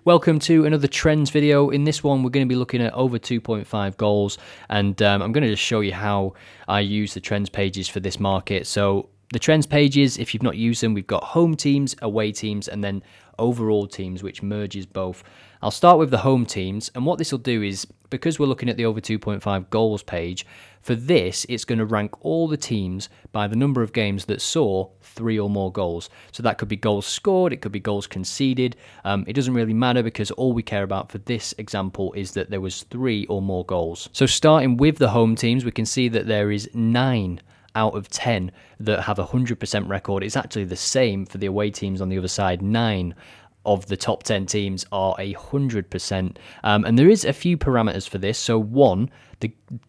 Welcome to another trends video. In this one, we're going to be looking at over 2.5 goals, and I'm going to just show you how I use the trends pages for this market. So the trends pages, if you've not used them, we've got home teams, away teams, and then overall teams, which merges both. I'll start with the home teams, and what this will do is, because we're looking at the over 2.5 goals page, for this, it's going to rank all the teams by the number of games that saw 3 or more goals. So that could be goals scored, it could be goals conceded. It doesn't really matter because all we care about for this example is that there was 3 or more goals. So starting with the home teams, we can see that there is 9 out of 10 that have a 100% record. It's actually the same for the away teams on the other side. 9 of the top 10 teams are 100%. And there is a few parameters for this. So one,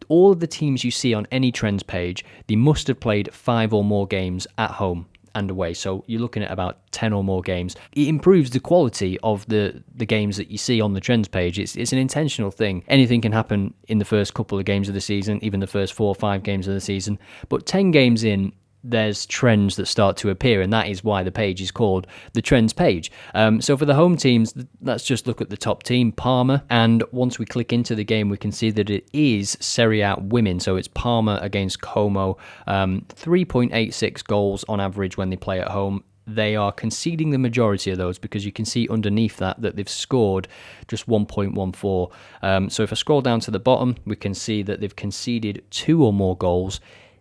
all of the teams you see on any trends page, they must have played 5 or more games at home and away. So you're looking at about 10 or more games. It improves the quality of the games that you see on the trends page. It's an intentional thing. Anything can happen in the first couple of games of the season, even the first 4 or 5 games of the season. But 10 games in, there's trends that start to appear, and that is why the page is called the trends page. So for the home teams, let's just look at the top team, Parma, and once we click into the game, we can see that it is Serie A women, so it's Parma against Como, 3.86 goals on average when they play at home. They are conceding the majority of those because you can see underneath that they've scored just 1.14. So if I scroll down to the bottom, we can see that they've conceded 2 or more goals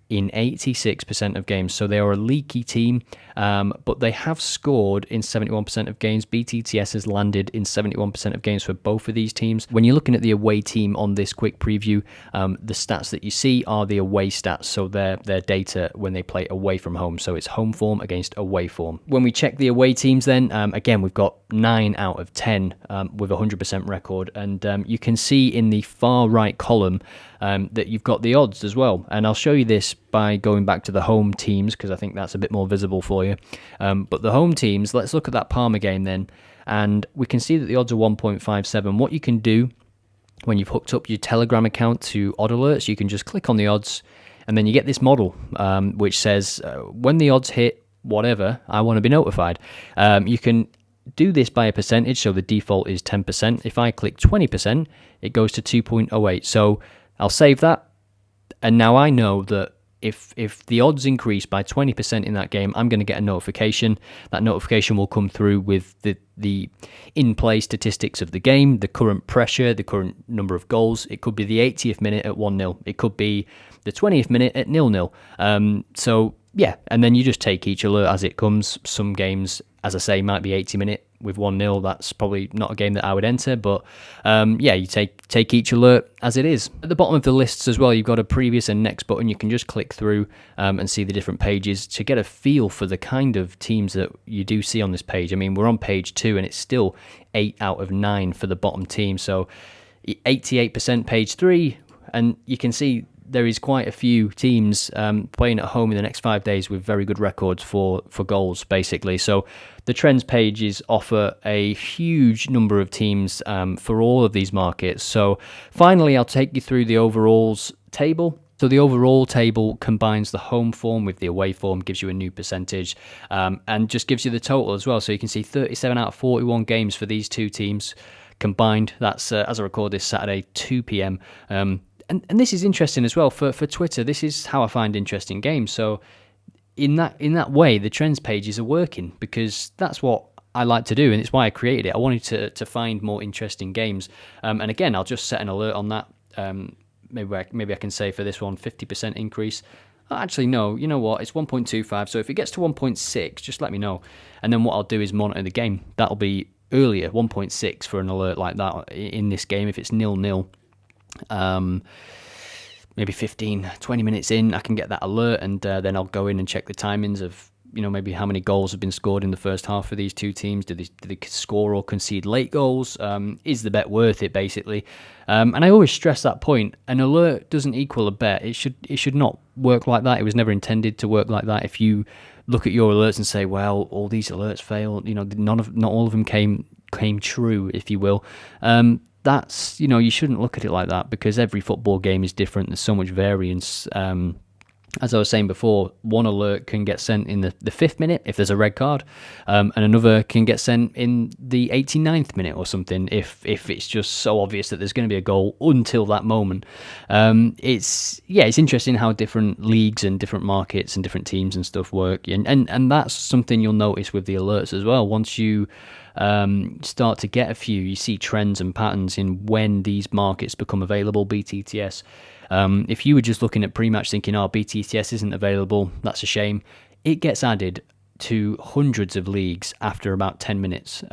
in 86% of games. So they are a leaky team, but they have scored in 71% of games. BTTS has landed in 71% of games for both of these teams. When you're looking at the away team on this quick preview, the stats that you see are the away stats, so their data when they play away from home. So it's home form against away form. When we check the away teams then, again, we've got 9 out of 10 with a 100% record. And you can see in the far right column that you've got the odds as well. And I'll show you this by going back to the home teams because I think that's a bit more visible for you. But the home teams, let's look at that Parma game then. And we can see that the odds are 1.57. What you can do when you've hooked up your Telegram account to odd alerts, you can just click on the odds and then you get this model which says when the odds hit whatever, I want to be notified. You can do this by a percentage, so the default is 10%. If I click 20%, it goes to 2.08. So I'll save that, and now I know that if the odds increase by 20% in that game, I'm going to get a notification. That notification will come through with the in-play statistics of the game, the current pressure, the current number of goals. It could be the 80th minute at 1-0. It could be the 20th minute at 0-0. So yeah, and then you just take each alert as it comes. Some games, as I say, might be 80 minute with 1-0. That's probably not a game that I would enter, but yeah, you take each alert as it is. At the bottom of the lists as well, you've got a previous and next button. You can just click through and see the different pages to get a feel for the kind of teams that you do see on this page. I mean, we're on page 2 and it's still 8 out of 9 for the bottom team. So 88% page 3, and you can see there is quite a few teams playing at home in the next 5 days with very good records for goals, basically. So the trends pages offer a huge number of teams for all of these markets. So finally, I'll take you through the overalls table. So the overall table combines the home form with the away form, gives you a new percentage, and just gives you the total as well. So you can see 37 out of 41 games for these two teams combined. That's, as I record this, Saturday, 2 p.m. And this is interesting as well for Twitter. This is how I find interesting games. So in that way, the trends pages are working because that's what I like to do, and it's why I created it. I wanted to find more interesting games. And again, I'll just set an alert on that. Maybe I can say for this one, 50% increase. Actually, no, you know what? It's 1.25. So if it gets to 1.6, just let me know. And then what I'll do is monitor the game. That'll be earlier, 1.6 for an alert like that in this game if it's 0-0. Maybe 15-20 minutes in, I can get that alert, and then I'll go in and check the timings of, maybe how many goals have been scored in the first half for these two teams. Do they score or concede late goals? Is the bet worth it, basically? And I always stress that point. An alert doesn't equal a bet. It should not work like that. It was never intended to work like that. If you look at your alerts and say, well, all these alerts failed, not all of them came true, if you will. That's, you shouldn't look at it like that because every football game is different. There's so much variance. As I was saying before, one alert can get sent in the 5th minute if there's a red card, and another can get sent in the 89th minute or something if it's just so obvious that there's going to be a goal until that moment. It's interesting how different leagues and different markets and different teams and stuff work, and that's something you'll notice with the alerts as well. Once you start to get a few, you see trends and patterns in when these markets become available. BTTS. If you were just looking at pre-match thinking, oh, BTTS isn't available, that's a shame, it gets added to hundreds of leagues after about 10 minutes.